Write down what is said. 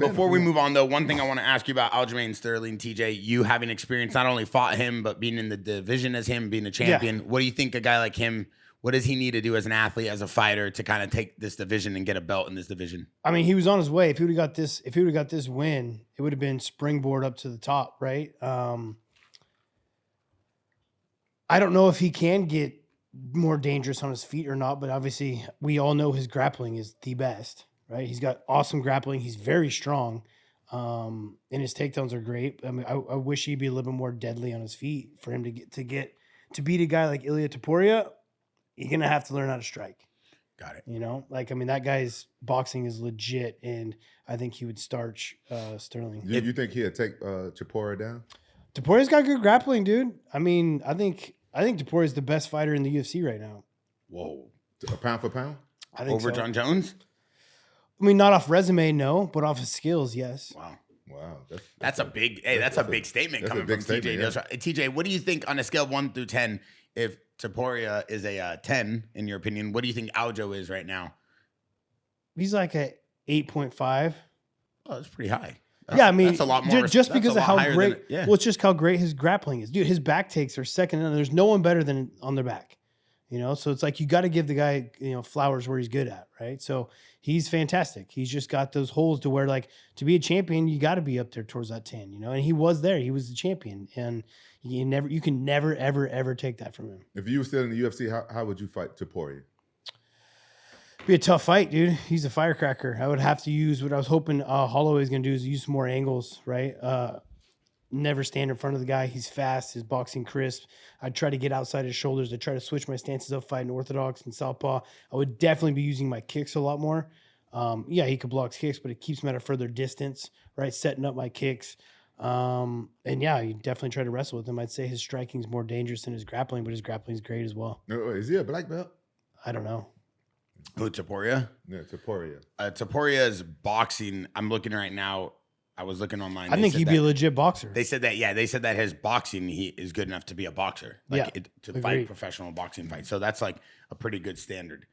Before we move on, though, one thing I want to ask you about Aljamain Sterling, TJ, you having experience, not only fought him, but being in the division as him, being a champion. What do you think a guy like him, what does he need to do as an athlete, as a fighter, to kind of take this division and get a belt in this division? I mean, he was on his way. If he would have got this win, it would have been springboard up to the top, right? I don't know if he can get more dangerous on his feet or not, but obviously we all know his grappling is the best, right? He's got awesome grappling. He's very strong. And his takedowns are great. I mean, I wish he'd be a little bit more deadly on his feet for him to beat a guy like Ilia Topuria. You're going to have to learn how to strike. Got it. You know, like, I mean, that guy's boxing is legit, and I think he would starch Sterling. You think he'd take Topuria down? Topuria's got good grappling, dude. I mean, I think Topuria is the best fighter in the UFC right now. Whoa. Pound for pound? I think Over so. John Jones? I mean, not off resume, no, but off his skills, yes. Wow. That's a big big statement coming from TJ. Yeah. TJ, what do you think on a scale of 1 through 10, if Topuria is a 10, in your opinion, what do you think Aljo is right now? He's like a 8.5. Oh, that's pretty high. Yeah, I mean, that's a lot more. Just because of how great. Yeah. Well, it's just how great his grappling is, dude. His back takes are second to none. There's no one better than on their back, you know. So it's like you got to give the guy, you know, flowers where he's good at, right? So he's fantastic. He's just got those holes to where, like, to be a champion, you got to be up there towards that 10, you know. And he was there. He was the champion, and you can never ever take that from him. If you were still in the UFC, how would you fight Topuria? Be a tough fight, dude. He's a firecracker. I would have to use what I was hoping Holloway's going to do is use some more angles, right? Never stand in front of the guy. He's fast. His boxing crisp. I'd try to get outside his shoulders. I'd try to switch my stances up fighting orthodox and southpaw. I would definitely be using my kicks a lot more. Yeah, he could block kicks, but it keeps him at a further distance, right? Setting up my kicks. And yeah, you definitely try to wrestle with him. I'd say his striking is more dangerous than his grappling, but his grappling is great as well. Is he a black belt? I don't know. Who, Topuria? Yeah, Topuria. Topuria's boxing, I'm looking right now. I was looking online. I think he'd be a legit boxer. They said that his boxing, he is good enough to be a boxer. To fight professional boxing fights. So that's like a pretty good standard.